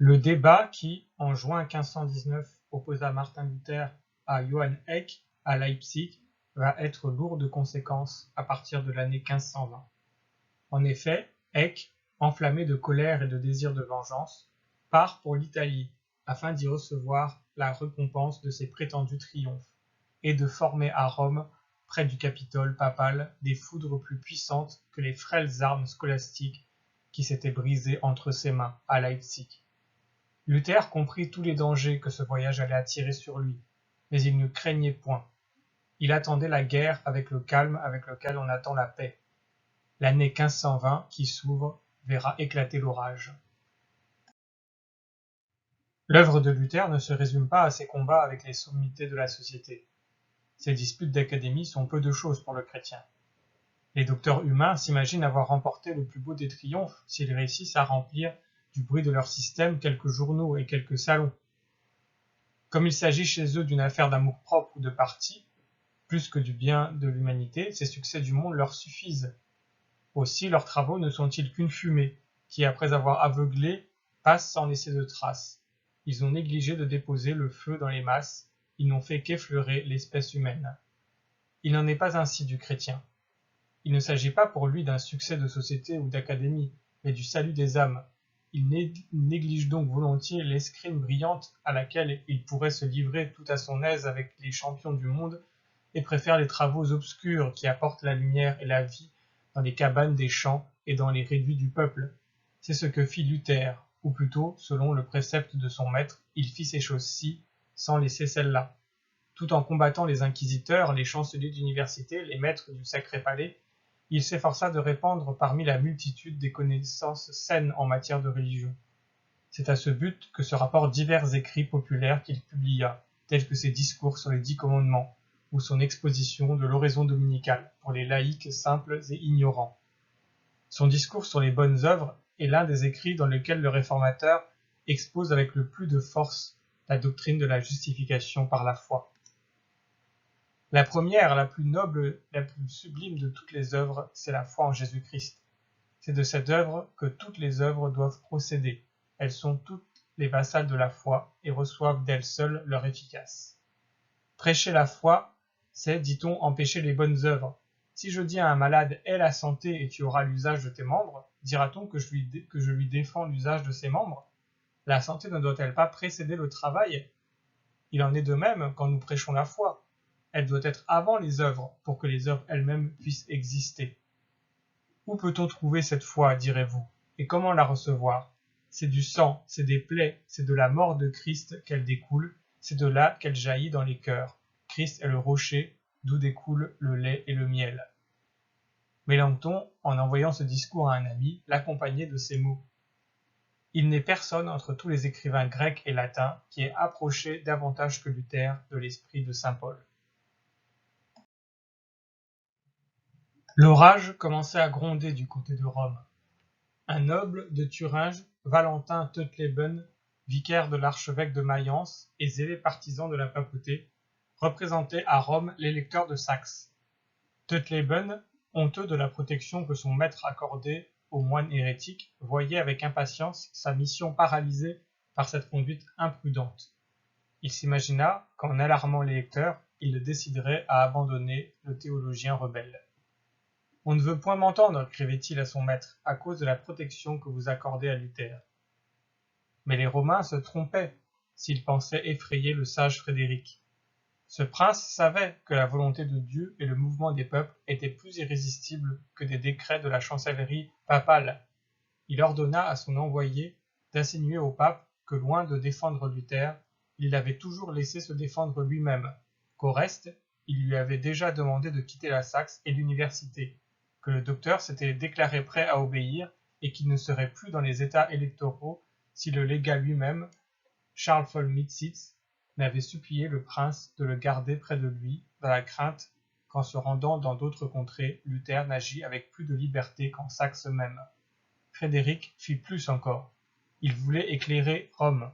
Le débat qui, en juin 1519, opposa Martin Luther à Johann Eck à Leipzig va être lourd de conséquences à partir de l'année 1520. En effet, Eck, enflammé de colère et de désir de vengeance, part pour l'Italie afin d'y recevoir la récompense de ses prétendus triomphes et de former à Rome, près du Capitole papal, des foudres plus puissantes que les frêles armes scolastiques qui s'étaient brisées entre ses mains à Leipzig. Luther comprit tous les dangers que ce voyage allait attirer sur lui, mais il ne craignait point. Il attendait la guerre avec le calme avec lequel on attend la paix. L'année 1520 qui s'ouvre verra éclater l'orage. L'œuvre de Luther ne se résume pas à ses combats avec les sommités de la société. Ces disputes d'académie sont peu de choses pour le chrétien. Les docteurs humains s'imaginent avoir remporté le plus beau des triomphes s'ils réussissent à remplir du bruit de leur système quelques journaux et quelques salons. Comme il s'agit chez eux d'une affaire d'amour-propre ou de parti, plus que du bien de l'humanité, ces succès du monde leur suffisent. Aussi leurs travaux ne sont-ils qu'une fumée, qui après avoir aveuglé, passe sans laisser de traces. Ils ont négligé de déposer le feu dans les masses, ils n'ont fait qu'effleurer l'espèce humaine. Il n'en est pas ainsi du chrétien. Il ne s'agit pas pour lui d'un succès de société ou d'académie, mais du salut des âmes. Il néglige donc volontiers l'escrime brillante à laquelle il pourrait se livrer tout à son aise avec les champions du monde et préfère les travaux obscurs qui apportent la lumière et la vie dans les cabanes des champs et dans les réduits du peuple. C'est ce que fit Luther, ou plutôt, selon le précepte de son maître, il fit ces choses-ci sans laisser celles-là. Tout en combattant les inquisiteurs, les chanceliers d'université, les maîtres du Sacré Palais, il s'efforça de répandre parmi la multitude des connaissances saines en matière de religion. C'est à ce but que se rapportent divers écrits populaires qu'il publia, tels que ses discours sur les 10 commandements, ou son exposition de l'oraison dominicale pour les laïcs simples et ignorants. Son discours sur les bonnes œuvres est l'un des écrits dans lequel le réformateur expose avec le plus de force la doctrine de la justification par la foi. La première, la plus noble, la plus sublime de toutes les œuvres, c'est la foi en Jésus-Christ. C'est de cette œuvre que toutes les œuvres doivent procéder. Elles sont toutes les vassales de la foi et reçoivent d'elles seules leur efficace. Prêcher la foi, c'est, dit-on, empêcher les bonnes œuvres. Si je dis à un malade « aie la santé et tu auras l'usage de tes membres », dira-t-on que je lui défends l'usage de ses membres? La santé ne doit-elle pas précéder le travail? Il en est de même quand nous prêchons la foi. Elle doit être avant les œuvres pour que les œuvres elles-mêmes puissent exister. Où peut-on trouver cette foi, direz-vous, et comment la recevoir? C'est du sang, c'est des plaies, c'est de la mort de Christ qu'elle découle, c'est de là qu'elle jaillit dans les cœurs. Christ est le rocher, d'où découlent le lait et le miel. Mélenchon, en envoyant ce discours à un ami, l'accompagnait de ces mots. Il n'est personne entre tous les écrivains grecs et latins qui ait approché davantage que Luther de l'esprit de saint Paul. L'orage commençait à gronder du côté de Rome. Un noble de Thuringe, Valentin Teutleben, vicaire de l'archevêque de Mayence et zélé partisan de la papauté, représentait à Rome l'électeur de Saxe. Teutleben, honteux de la protection que son maître accordait aux moines hérétiques, voyait avec impatience sa mission paralysée par cette conduite imprudente. Il s'imagina qu'en alarmant l'électeur, il le déciderait à abandonner le théologien rebelle. « On ne veut point m'entendre, écrivait-il à son maître, à cause de la protection que vous accordez à Luther. » Mais les Romains se trompaient s'ils pensaient effrayer le sage Frédéric. Ce prince savait que la volonté de Dieu et le mouvement des peuples étaient plus irrésistibles que des décrets de la chancellerie papale. Il ordonna à son envoyé d'insinuer au pape que, loin de défendre Luther, il l'avait toujours laissé se défendre lui-même, qu'au reste, il lui avait déjà demandé de quitter la Saxe et l'université, que le docteur s'était déclaré prêt à obéir et qu'il ne serait plus dans les états électoraux si le légat lui-même, Charles von Mitsitz, n'avait supplié le prince de le garder près de lui, dans la crainte qu'en se rendant dans d'autres contrées, Luther n'agît avec plus de liberté qu'en Saxe même. Frédéric fit plus encore. Il voulait éclairer Rome.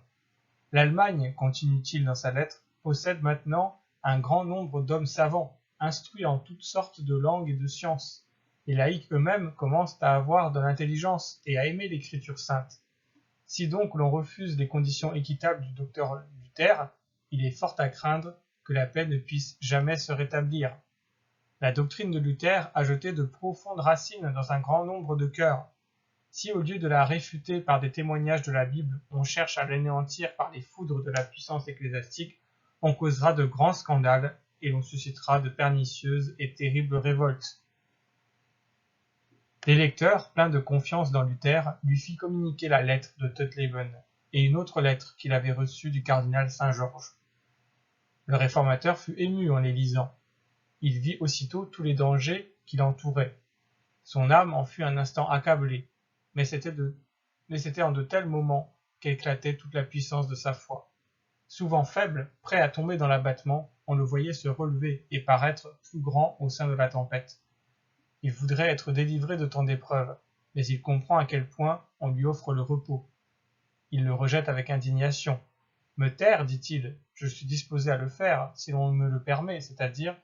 L'Allemagne, continue-t-il dans sa lettre, possède maintenant un grand nombre d'hommes savants, instruits en toutes sortes de langues et de sciences. Les laïcs eux-mêmes commencent à avoir de l'intelligence et à aimer l'écriture sainte. Si donc l'on refuse les conditions équitables du docteur Luther, il est fort à craindre que la paix ne puisse jamais se rétablir. La doctrine de Luther a jeté de profondes racines dans un grand nombre de cœurs. Si au lieu de la réfuter par des témoignages de la Bible, on cherche à l'anéantir par les foudres de la puissance ecclésiastique, on causera de grands scandales et l'on suscitera de pernicieuses et terribles révoltes. L'électeur, plein de confiance dans Luther, lui fit communiquer la lettre de Tuttleben et une autre lettre qu'il avait reçue du cardinal Saint-Georges. Le réformateur fut ému en les lisant. Il vit aussitôt tous les dangers qui l'entouraient. Son âme en fut un instant accablée, mais c'était en de tels moments qu'éclatait toute la puissance de sa foi. Souvent faible, prêt à tomber dans l'abattement, on le voyait se relever et paraître plus grand au sein de la tempête. Il voudrait être délivré de tant d'épreuves, mais il comprend à quel point on lui offre le repos. Il le rejette avec indignation. Me taire, dit-il, je suis disposé à le faire si l'on me le permet, c'est-à-dire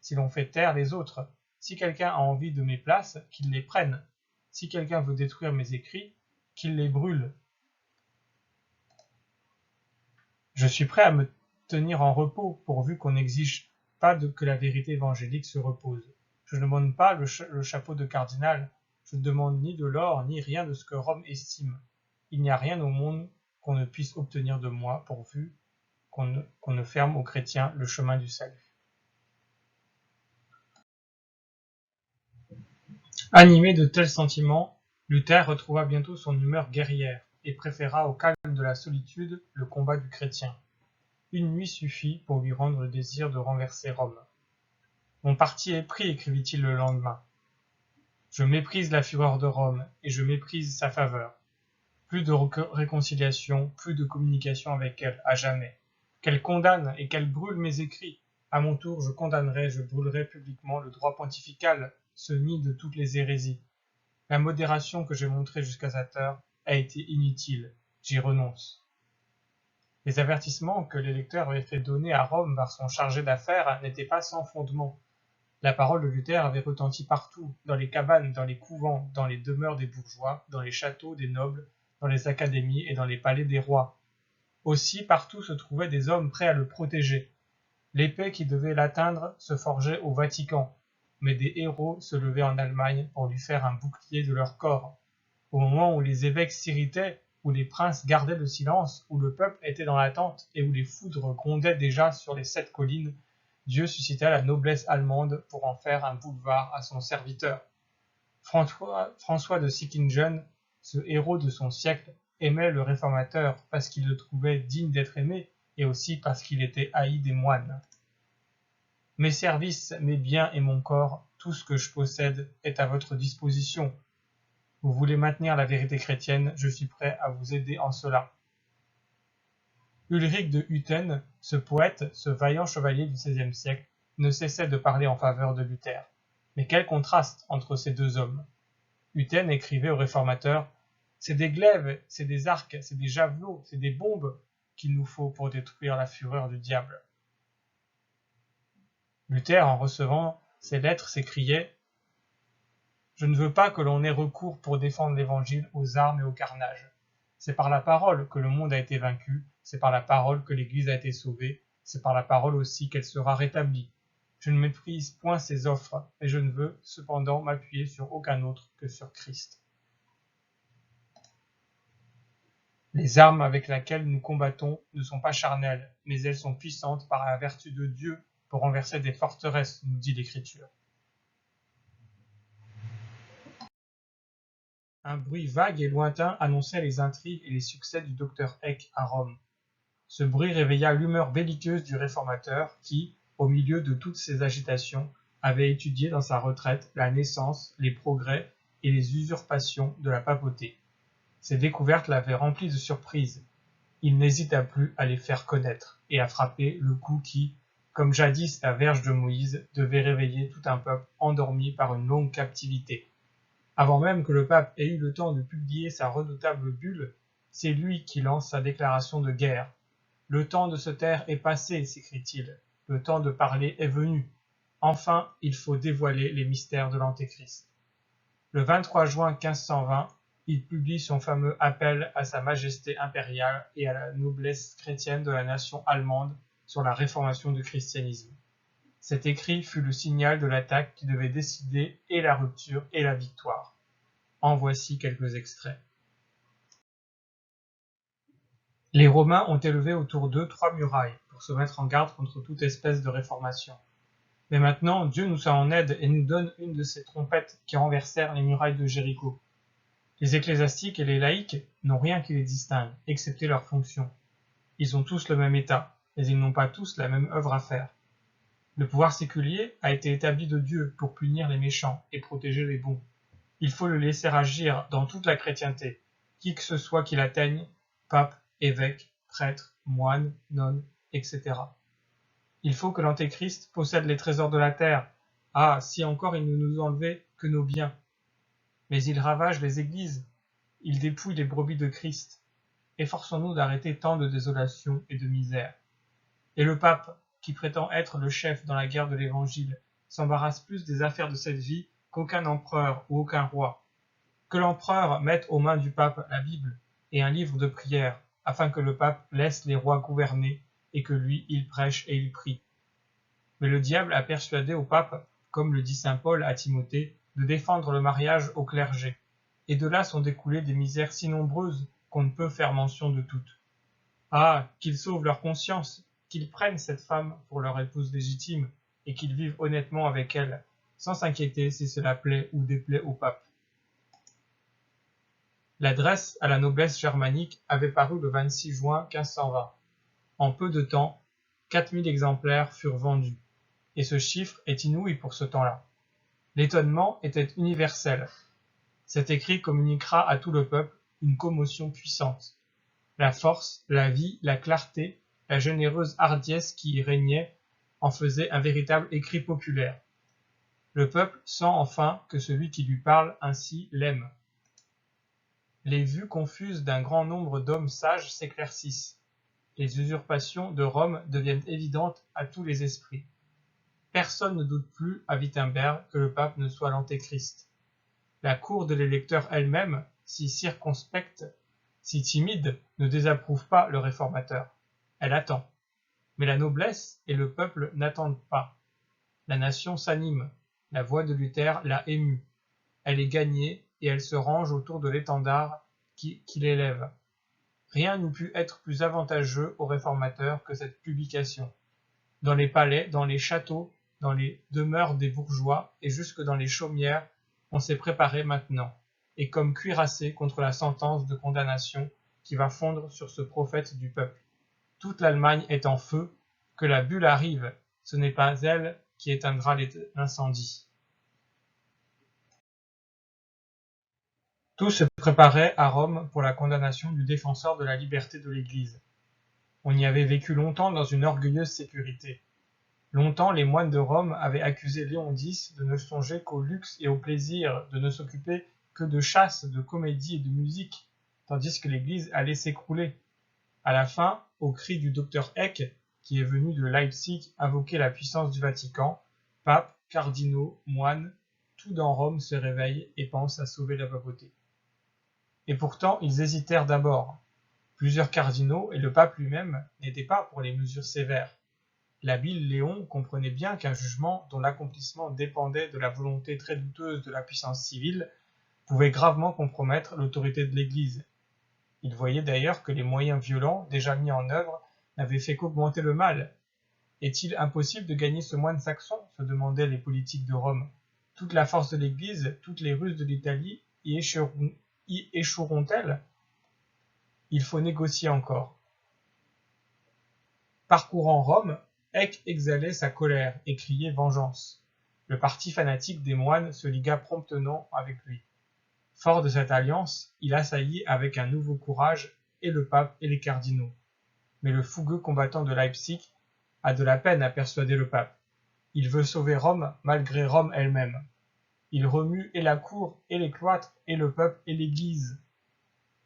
si l'on fait taire les autres. Si quelqu'un a envie de mes places, qu'il les prenne. Si quelqu'un veut détruire mes écrits, qu'il les brûle. Je suis prêt à me tenir en repos, pourvu qu'on n'exige pas que la vérité évangélique se repose. Je ne demande pas le chapeau de cardinal, je ne demande ni de l'or, ni rien de ce que Rome estime. Il n'y a rien au monde qu'on ne puisse obtenir de moi, pourvu qu'on ne ferme aux chrétiens le chemin du salut. Animé de tels sentiments, Luther retrouva bientôt son humeur guerrière et préféra au calme de la solitude le combat du chrétien. Une nuit suffit pour lui rendre le désir de renverser Rome. Mon parti est pris, écrivit-il le lendemain. Je méprise la fureur de Rome et je méprise sa faveur. Plus de réconciliation, plus de communication avec elle, à jamais. Qu'elle condamne et qu'elle brûle mes écrits. À mon tour, je condamnerai, je brûlerai publiquement le droit pontifical, ce nid de toutes les hérésies. La modération que j'ai montrée jusqu'à cette heure a été inutile. J'y renonce. Les avertissements que l'électeur avait fait donner à Rome par son chargé d'affaires n'étaient pas sans fondement. La parole de Luther avait retenti partout, dans les cabanes, dans les couvents, dans les demeures des bourgeois, dans les châteaux des nobles, dans les académies et dans les palais des rois. Aussi, partout se trouvaient des hommes prêts à le protéger. L'épée qui devait l'atteindre se forgeait au Vatican, mais des héros se levaient en Allemagne pour lui faire un bouclier de leur corps. Au moment où les évêques s'irritaient, où les princes gardaient le silence, où le peuple était dans l'attente et où les foudres grondaient déjà sur les 7 collines, Dieu suscita la noblesse allemande pour en faire un boulevard à son serviteur. François de Sickingen, ce héros de son siècle, aimait le réformateur parce qu'il le trouvait digne d'être aimé et aussi parce qu'il était haï des moines. Mes services, mes biens et mon corps, tout ce que je possède est à votre disposition. Vous voulez maintenir la vérité chrétienne, je suis prêt à vous aider en cela. Ulrich de Hutten, ce poète, ce vaillant chevalier du XVIe siècle, ne cessait de parler en faveur de Luther. Mais quel contraste entre ces deux hommes! Hutten écrivait aux réformateurs « C'est des glaives, c'est des arcs, c'est des javelots, c'est des bombes qu'il nous faut pour détruire la fureur du diable. » Luther, en recevant ces lettres, s'écriait « Je ne veux pas que l'on ait recours pour défendre l'Évangile aux armes et au carnage. C'est par la parole que le monde a été vaincu, c'est par la parole que l'Église a été sauvée, c'est par la parole aussi qu'elle sera rétablie. Je ne méprise point ces offres, mais je ne veux cependant m'appuyer sur aucun autre que sur Christ. Les armes avec lesquelles nous combattons ne sont pas charnelles, mais elles sont puissantes par la vertu de Dieu pour renverser des forteresses, nous dit l'Écriture. Un bruit vague et lointain annonçait les intrigues et les succès du docteur Eck à Rome. Ce bruit réveilla l'humeur belliqueuse du réformateur qui, au milieu de toutes ces agitations, avait étudié dans sa retraite la naissance, les progrès et les usurpations de la papauté. Ces découvertes l'avaient rempli de surprise. Il n'hésita plus à les faire connaître et à frapper le coup qui, comme jadis la verge de Moïse, devait réveiller tout un peuple endormi par une longue captivité. Avant même que le pape ait eu le temps de publier sa redoutable bulle, c'est lui qui lance sa déclaration de guerre. « Le temps de se taire est passé, s'écrie-t-il. Le temps de parler est venu. Enfin, il faut dévoiler les mystères de l'Antéchrist. » Le 23 juin 1520, il publie son fameux appel à Sa Majesté impériale et à la noblesse chrétienne de la nation allemande sur la réformation du christianisme. Cet écrit fut le signal de l'attaque qui devait décider et la rupture et la victoire. En voici quelques extraits. Les Romains ont élevé autour d'eux 3 murailles pour se mettre en garde contre toute espèce de réformation. Mais maintenant, Dieu nous en aide et nous donne une de ces trompettes qui renversèrent les murailles de Jéricho. Les ecclésiastiques et les laïcs n'ont rien qui les distingue, excepté leur fonction. Ils ont tous le même état, mais ils n'ont pas tous la même œuvre à faire. Le pouvoir séculier a été établi de Dieu pour punir les méchants et protéger les bons. Il faut le laisser agir dans toute la chrétienté, qui que ce soit qui l'atteigne, pape, évêque, prêtre, moine, nonne, etc. Il faut que l'Antéchrist possède les trésors de la terre. Ah, si encore il ne nous enlevait que nos biens. Mais il ravage les églises, il dépouille les brebis de Christ. Efforçons-nous d'arrêter tant de désolation et de misère. Et le pape, qui prétend être le chef dans la guerre de l'Évangile, s'embarrasse plus des affaires de cette vie qu'aucun empereur ou aucun roi. Que l'empereur mette aux mains du pape la Bible et un livre de prière, afin que le pape laisse les rois gouverner et que lui, il prêche et il prie. Mais le diable a persuadé au pape, comme le dit saint Paul à Timothée, de défendre le mariage au clergé. Et de là sont découlées des misères si nombreuses qu'on ne peut faire mention de toutes. Ah, qu'ils sauvent leur conscience, qu'ils prennent cette femme pour leur épouse légitime, et qu'ils vivent honnêtement avec elle, sans s'inquiéter si cela plaît ou déplaît au pape. L'adresse à la noblesse germanique avait paru le 26 juin 1520. En peu de temps, 4000 exemplaires furent vendus, et ce chiffre est inouï pour ce temps-là. L'étonnement était universel. Cet écrit communiquera à tout le peuple une commotion puissante. La force, la vie, la clarté, la généreuse hardiesse qui y régnait en faisaient un véritable écrit populaire. Le peuple sent enfin que celui qui lui parle ainsi l'aime. Les vues confuses d'un grand nombre d'hommes sages s'éclaircissent. Les usurpations de Rome deviennent évidentes à tous les esprits. Personne ne doute plus à Wittenberg que le pape ne soit l'antéchrist. La cour de l'électeur elle-même, si circonspecte, si timide, ne désapprouve pas le réformateur. Elle attend. Mais la noblesse et le peuple n'attendent pas. La nation s'anime. La voix de Luther l'a émue. Elle est gagnée et elle se range autour de l'étendard qui l'élève. Rien n'eût pu être plus avantageux aux réformateurs que cette publication. Dans les palais, dans les châteaux, dans les demeures des bourgeois et jusque dans les chaumières, on s'est préparé maintenant, et comme cuirassé contre la sentence de condamnation qui va fondre sur ce prophète du peuple. Toute l'Allemagne est en feu, que la bulle arrive, ce n'est pas elle qui éteindra l'incendie. Tout se préparait à Rome pour la condamnation du défenseur de la liberté de l'Église. On y avait vécu longtemps dans une orgueilleuse sécurité. Longtemps, les moines de Rome avaient accusé Léon X de ne songer qu'au luxe et au plaisir, de ne s'occuper que de chasse, de comédie et de musique, tandis que l'Église allait s'écrouler. À la fin, au cri du docteur Eck, qui est venu de Leipzig invoquer la puissance du Vatican, papes, cardinaux, moines, tout dans Rome se réveille et pense à sauver la papauté. Et pourtant, ils hésitèrent d'abord. Plusieurs cardinaux et le pape lui-même n'étaient pas pour les mesures sévères. L'habile Léon comprenait bien qu'un jugement dont l'accomplissement dépendait de la volonté très douteuse de la puissance civile pouvait gravement compromettre l'autorité de l'Église. Il voyait d'ailleurs que les moyens violents déjà mis en œuvre n'avaient fait qu'augmenter le mal. Est-il impossible de gagner ce moine saxon, se demandaient les politiques de Rome. Toute la force de l'Église, toutes les ruses de l'Italie y échoueront-elles? Il faut négocier encore. Parcourant Rome, Eck exhalait sa colère et criait vengeance. Le parti fanatique des moines se ligua promptement avec lui. Fort de cette alliance, il assaillit avec un nouveau courage et le pape et les cardinaux. Mais le fougueux combattant de Leipzig a de la peine à persuader le pape. Il veut sauver Rome malgré Rome elle-même. Il remue et la cour et les cloîtres et le peuple et l'Église.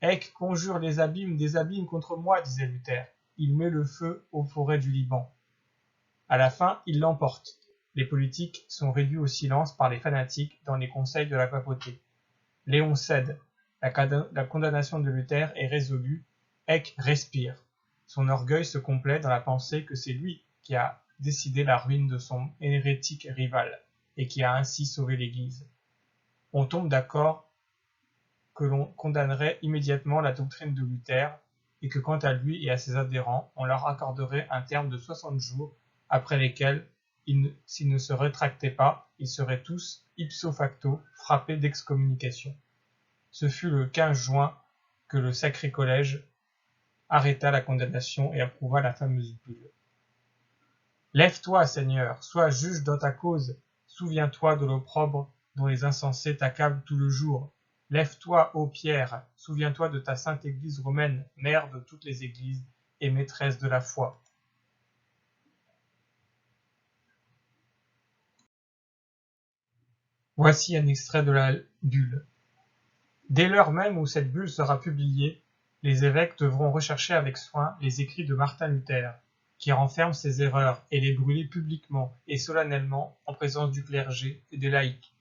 Eck conjure les abîmes des abîmes contre moi, disait Luther. Il met le feu aux forêts du Liban. À la fin, il l'emporte. Les politiques sont réduits au silence par les fanatiques dans les conseils de la papauté. Léon cède. la condamnation de Luther est résolue, Eck respire. Son orgueil se complaît dans la pensée que c'est lui qui a décidé la ruine de son hérétique rival, et qui a ainsi sauvé l'Église. On tombe d'accord que l'on condamnerait immédiatement la doctrine de Luther, et que quant à lui et à ses adhérents, on leur accorderait un terme de 60 jours, après lesquels, s'ils ne se rétractaient pas, ils seraient tous, ipso facto, frappés d'excommunication. Ce fut le 15 juin que le Sacré Collège arrêta la condamnation et approuva la fameuse bulle. Lève-toi, Seigneur, sois juge dans ta cause, souviens-toi de l'opprobre dont les insensés t'accablent tout le jour. Lève-toi, ô Pierre, souviens-toi de ta sainte Église romaine, mère de toutes les églises et maîtresse de la foi. Voici un extrait de la bulle. Dès l'heure même où cette bulle sera publiée, les évêques devront rechercher avec soin les écrits de Martin Luther, qui renferment ses erreurs, et les brûler publiquement et solennellement en présence du clergé et des laïcs.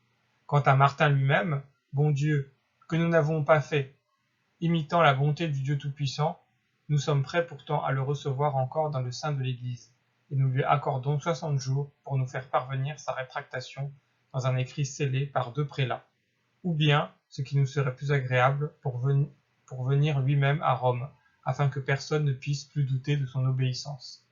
Quant à Martin lui-même, bon Dieu, que nous n'avons pas fait, imitant la bonté du Dieu Tout-Puissant, nous sommes prêts pourtant à le recevoir encore dans le sein de l'Église, et nous lui accordons 60 jours pour nous faire parvenir sa rétractation dans un écrit scellé par 2 prélats, ou bien, ce qui nous serait plus agréable, pour venir lui-même à Rome, afin que personne ne puisse plus douter de son obéissance.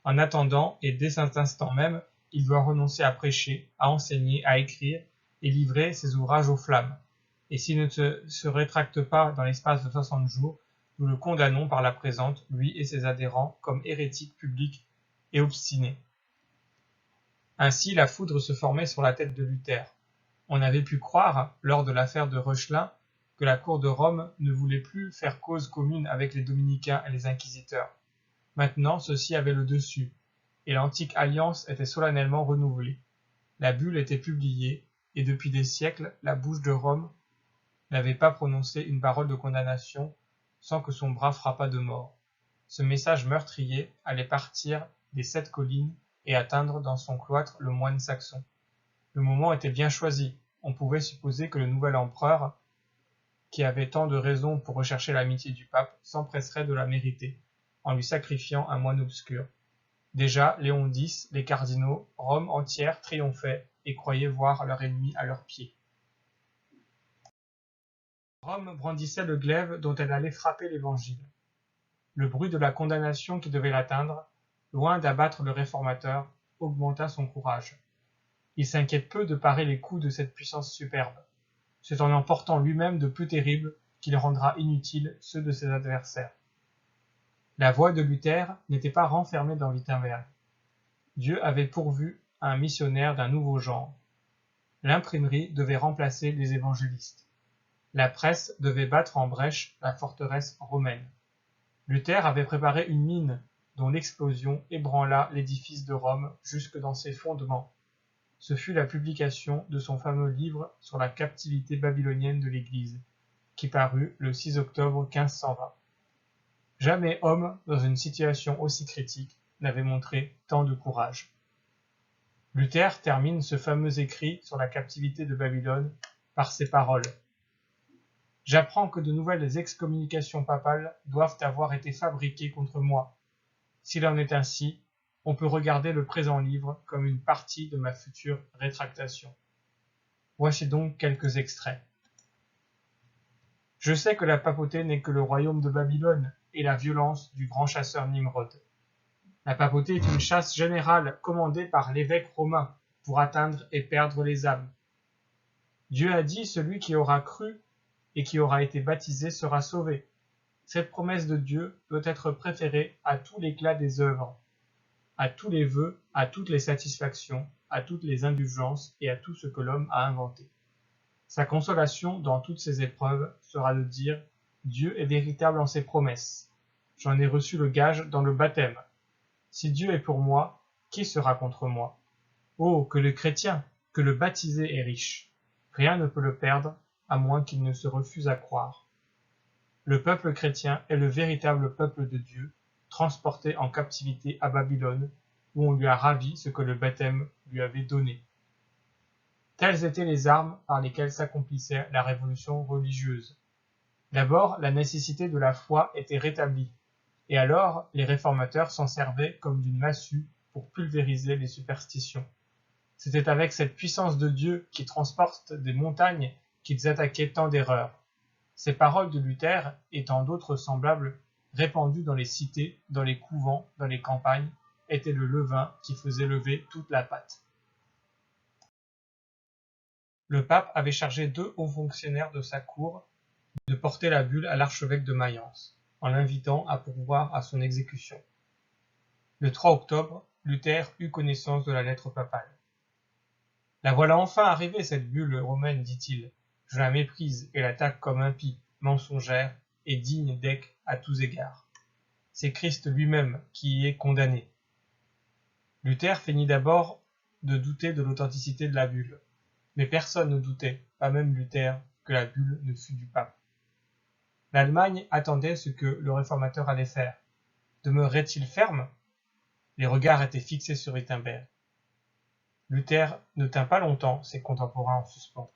En attendant, et dès cet instant même, il doit renoncer à prêcher, à enseigner, à écrire, et livrer ses ouvrages aux flammes. Et s'il ne se rétracte pas dans l'espace de 60 jours, nous le condamnons par la présente, lui et ses adhérents, comme hérétiques publics et obstinés. Ainsi la foudre se formait sur la tête de Luther. On avait pu croire, lors de l'affaire de Reuchlin, que la cour de Rome ne voulait plus faire cause commune avec les dominicains et les inquisiteurs. Maintenant, ceux-ci avaient le dessus, et l'antique alliance était solennellement renouvelée. La bulle était publiée, et depuis des siècles, la bouche de Rome n'avait pas prononcé une parole de condamnation sans que son bras frappât de mort. Ce message meurtrier allait partir des 7 collines et atteindre dans son cloître le moine saxon. Le moment était bien choisi. On pouvait supposer que le nouvel empereur, qui avait tant de raisons pour rechercher l'amitié du pape, s'empresserait de la mériter, en lui sacrifiant un moine obscur. Déjà, Léon X, les cardinaux, Rome entière triomphaient et croyaient voir leur ennemi à leurs pieds. Rome brandissait le glaive dont elle allait frapper l'Évangile. Le bruit de la condamnation qui devait l'atteindre, loin d'abattre le réformateur, augmenta son courage. Il s'inquiète peu de parer les coups de cette puissance superbe. C'est en emportant lui-même de plus terribles qu'il rendra inutiles ceux de ses adversaires. La voix de Luther n'était pas renfermée dans Wittenberg. Dieu avait pourvu un missionnaire d'un nouveau genre. L'imprimerie devait remplacer les évangélistes. La presse devait battre en brèche la forteresse romaine. Luther avait préparé une mine dont l'explosion ébranla l'édifice de Rome jusque dans ses fondements. Ce fut la publication de son fameux livre sur la captivité babylonienne de l'Église, qui parut le 6 octobre 1520. Jamais homme, dans une situation aussi critique, n'avait montré tant de courage. Luther termine ce fameux écrit sur la captivité de Babylone par ces paroles. J'apprends que de nouvelles excommunications papales doivent avoir été fabriquées contre moi. S'il en est ainsi, on peut regarder le présent livre comme une partie de ma future rétractation. Voici donc quelques extraits. Je sais que la papauté n'est que le royaume de Babylone et la violence du grand chasseur Nimrod. La papauté est une chasse générale commandée par l'évêque romain pour atteindre et perdre les âmes. Dieu a dit, celui qui aura cru et qui aura été baptisé sera sauvé. Cette promesse de Dieu doit être préférée à tout l'éclat des œuvres, à tous les vœux, à toutes les satisfactions, à toutes les indulgences et à tout ce que l'homme a inventé. Sa consolation dans toutes ces épreuves sera de dire « Dieu est véritable en ses promesses. J'en ai reçu le gage dans le baptême. Si Dieu est pour moi, qui sera contre moi? Oh, que le chrétien, que le baptisé est riche. Rien ne peut le perdre, à moins qu'il ne se refuse à croire. Le peuple chrétien est le véritable peuple de Dieu, transporté en captivité à Babylone, où on lui a ravi ce que le baptême lui avait donné. Telles étaient les armes par lesquelles s'accomplissait la révolution religieuse. D'abord, la nécessité de la foi était rétablie, et alors les réformateurs s'en servaient comme d'une massue pour pulvériser les superstitions. C'était avec cette puissance de Dieu qui transporte des montagnes qu'ils attaquaient tant d'erreurs. Ces paroles de Luther et tant d'autres semblables, répandues dans les cités, dans les couvents, dans les campagnes, étaient le levain qui faisait lever toute la pâte. Le pape avait chargé 2 hauts fonctionnaires de sa cour de porter la bulle à l'archevêque de Mayence, en l'invitant à pourvoir à son exécution. Le 3 octobre, Luther eut connaissance de la lettre papale. « La voilà enfin arrivée, cette bulle romaine, dit-il. Je la méprise et l'attaque comme impie, mensongère et digne d'Eck à tous égards. C'est Christ lui-même qui y est condamné. » Luther feignit d'abord de douter de l'authenticité de la bulle, mais personne ne doutait, pas même Luther, que la bulle ne fût du pape. L'Allemagne attendait ce que le réformateur allait faire. Demeurerait-il ferme? Les regards étaient fixés sur Wittenberg. Luther ne tint pas longtemps ses contemporains en suspens.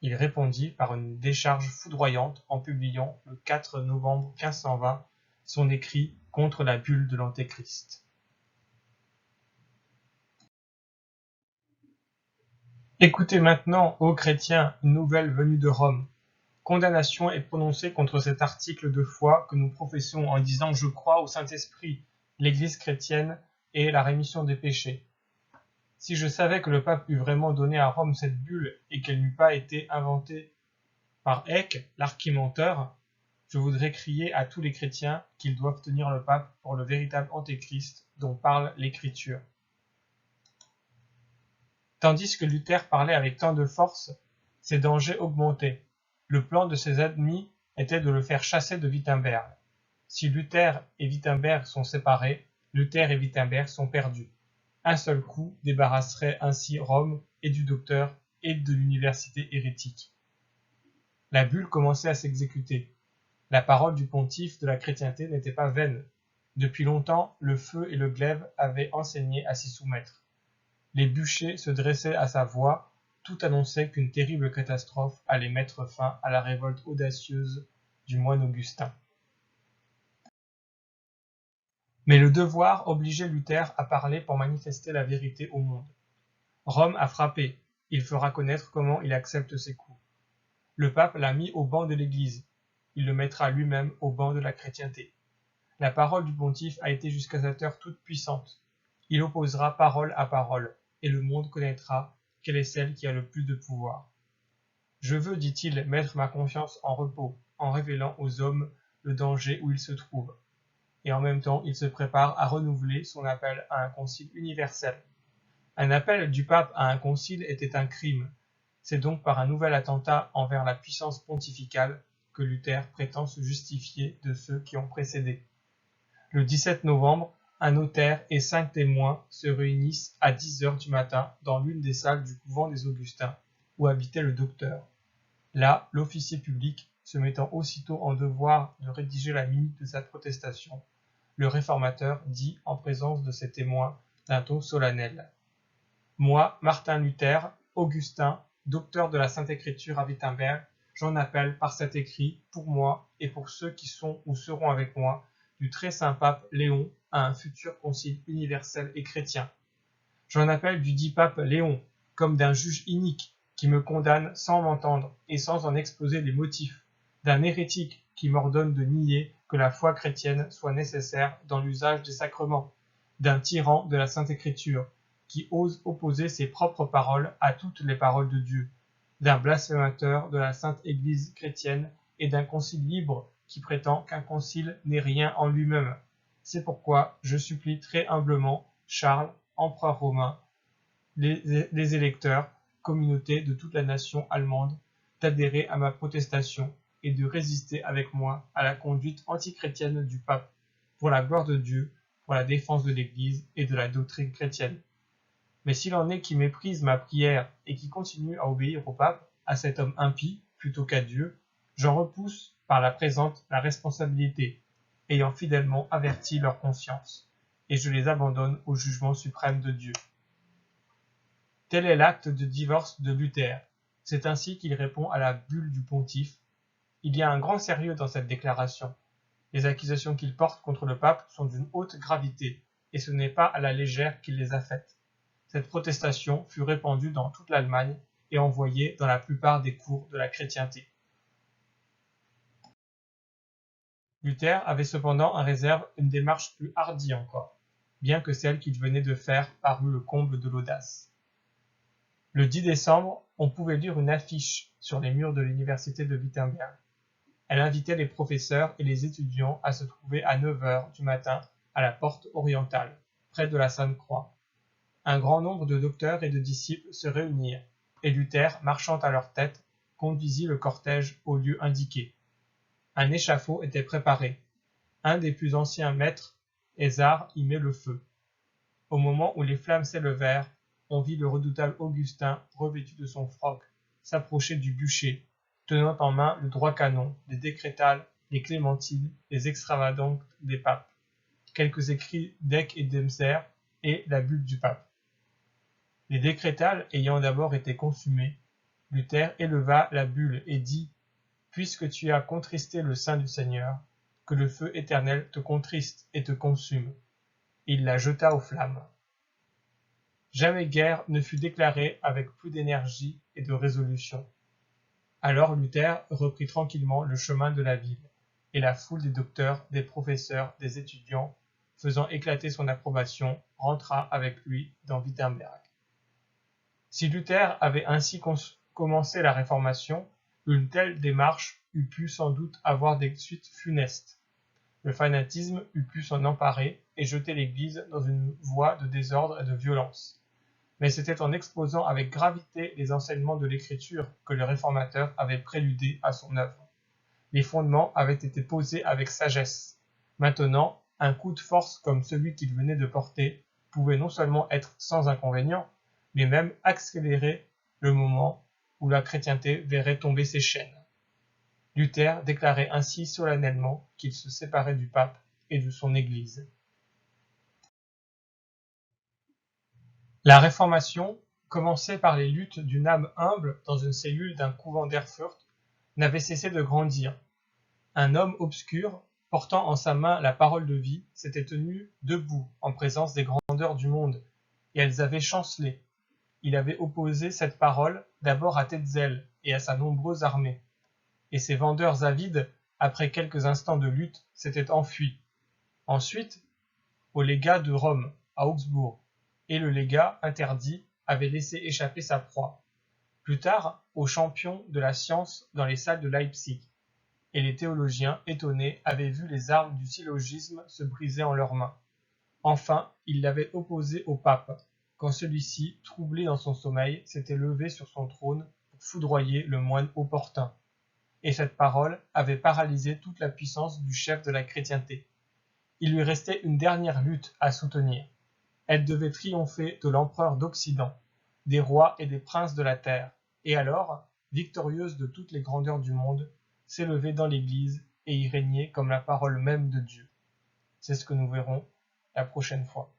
Il répondit par une décharge foudroyante en publiant le 4 novembre 1520 son écrit contre la bulle de l'Antéchrist. Écoutez maintenant, ô chrétiens, une nouvelle venue de Rome. Condamnation est prononcée contre cet article de foi que nous professons en disant « Je crois au Saint-Esprit, l'Église chrétienne et la rémission des péchés ». Si je savais que le pape eût vraiment donné à Rome cette bulle et qu'elle n'eût pas été inventée par Eck, l'archimenteur, je voudrais crier à tous les chrétiens qu'ils doivent tenir le pape pour le véritable antéchrist dont parle l'Écriture. Tandis que Luther parlait avec tant de force, ses dangers augmentaient. Le plan de ses ennemis était de le faire chasser de Wittenberg. Si Luther et Wittenberg sont séparés, Luther et Wittenberg sont perdus. Un seul coup débarrasserait ainsi Rome et du docteur et de l'université hérétique. La bulle commençait à s'exécuter. La parole du pontife de la chrétienté n'était pas vaine. Depuis longtemps, le feu et le glaive avaient enseigné à s'y soumettre. Les bûchers se dressaient à sa voix, tout annonçait qu'une terrible catastrophe allait mettre fin à la révolte audacieuse du moine Augustin. Mais le devoir obligeait Luther à parler pour manifester la vérité au monde. Rome a frappé, il fera connaître comment il accepte ses coups. Le pape l'a mis au banc de l'Église, il le mettra lui-même au banc de la chrétienté. La parole du pontife a été jusqu'à cette heure toute puissante. Il opposera parole à parole, et le monde connaîtra quelle est celle qui a le plus de pouvoir. Je veux, dit-il, mettre ma confiance en repos, en révélant aux hommes le danger où ils se trouvent. Et en même temps, il se prépare à renouveler son appel à un concile universel. Un appel du pape à un concile était un crime. C'est donc par un nouvel attentat envers la puissance pontificale que Luther prétend se justifier de ceux qui ont précédé. Le 17 novembre, un notaire et 5 témoins se réunissent à 10 heures du matin dans l'une des salles du couvent des Augustins, où habitait le docteur. Là, l'officier public, se mettant aussitôt en devoir de rédiger la minute de sa protestation, le réformateur dit en présence de ses témoins d'un ton solennel. Moi, Martin Luther, Augustin, docteur de la Sainte Écriture à Wittenberg, j'en appelle par cet écrit pour moi et pour ceux qui sont ou seront avec moi du très saint pape Léon à un futur concile universel et chrétien. J'en appelle du dit pape Léon, comme d'un juge inique qui me condamne sans m'entendre et sans en exposer les motifs, d'un hérétique qui m'ordonne de nier que la foi chrétienne soit nécessaire dans l'usage des sacrements, d'un tyran de la Sainte Écriture qui ose opposer ses propres paroles à toutes les paroles de Dieu, d'un blasphémateur de la Sainte Église chrétienne et d'un concile libre qui prétend qu'un concile n'est rien en lui-même. C'est pourquoi je supplie très humblement Charles, empereur romain, les électeurs, communauté de toute la nation allemande, d'adhérer à ma protestation et de résister avec moi à la conduite antichrétienne du pape, pour la gloire de Dieu, pour la défense de l'Église et de la doctrine chrétienne. Mais s'il en est qui méprisent ma prière et qui continuent à obéir au pape, à cet homme impie plutôt qu'à Dieu, j'en repousse par la présente la responsabilité, ayant fidèlement averti leur conscience, et je les abandonne au jugement suprême de Dieu. Tel est l'acte de divorce de Luther. C'est ainsi qu'il répond à la bulle du pontife. Il y a un grand sérieux dans cette déclaration. Les accusations qu'il porte contre le pape sont d'une haute gravité, et ce n'est pas à la légère qu'il les a faites. Cette protestation fut répandue dans toute l'Allemagne et envoyée dans la plupart des cours de la chrétienté. Luther avait cependant en réserve une démarche plus hardie encore, bien que celle qu'il venait de faire parût le comble de l'audace. Le 10 décembre, on pouvait lire une affiche sur les murs de l'université de Wittenberg. Elle invitait les professeurs et les étudiants à se trouver à 9 heures du matin à la porte orientale, près de la Sainte-Croix. Un grand nombre de docteurs et de disciples se réunirent, et Luther, marchant à leur tête, conduisit le cortège au lieu indiqué. Un échafaud était préparé. Un des plus anciens maîtres, Ezard, y met le feu. Au moment où les flammes s'élevèrent, on vit le redoutable Augustin, revêtu de son froc, s'approcher du bûcher, tenant en main le droit canon, les décrétales, les clémentines, les extravagances des papes, quelques écrits d'Eck et d'Emser et la bulle du pape. Les décrétales ayant d'abord été consumées, Luther éleva la bulle et dit « Puisque tu as contristé le sein du Seigneur, que le feu éternel te contriste et te consume. » Il la jeta aux flammes. Jamais guerre ne fut déclarée avec plus d'énergie et de résolution. Alors Luther reprit tranquillement le chemin de la ville, et la foule des docteurs, des professeurs, des étudiants, faisant éclater son approbation, rentra avec lui dans Wittenberg. Si Luther avait ainsi commencé la Réformation, une telle démarche eût pu sans doute avoir des suites funestes. Le fanatisme eût pu s'en emparer et jeter l'Église dans une voie de désordre et de violence. Mais c'était en exposant avec gravité les enseignements de l'Écriture que le réformateur avait préludé à son œuvre. Les fondements avaient été posés avec sagesse. Maintenant, un coup de force comme celui qu'il venait de porter pouvait non seulement être sans inconvénient, mais même accélérer le moment où la chrétienté verrait tomber ses chaînes. Luther déclarait ainsi solennellement qu'il se séparait du pape et de son Église. La Réformation, commencée par les luttes d'une âme humble dans une cellule d'un couvent d'Erfurt, n'avait cessé de grandir. Un homme obscur, portant en sa main la parole de vie, s'était tenu debout en présence des grandeurs du monde, et elles avaient chancelé. Il avait opposé cette parole d'abord à Tetzel et à sa nombreuse armée, et ses vendeurs avides, après quelques instants de lutte, s'étaient enfuis. Ensuite, au légat de Rome, à Augsbourg, et le légat, interdit, avait laissé échapper sa proie. Plus tard, aux champions de la science dans les salles de Leipzig, et les théologiens, étonnés, avaient vu les armes du syllogisme se briser en leurs mains. Enfin, ils l'avaient opposé au pape, quand celui-ci, troublé dans son sommeil, s'était levé sur son trône pour foudroyer le moine opportun. Et cette parole avait paralysé toute la puissance du chef de la chrétienté. Il lui restait une dernière lutte à soutenir. Elle devait triompher de l'empereur d'Occident, des rois et des princes de la terre, et alors, victorieuse de toutes les grandeurs du monde, s'élever dans l'Église et y régner comme la parole même de Dieu. C'est ce que nous verrons la prochaine fois.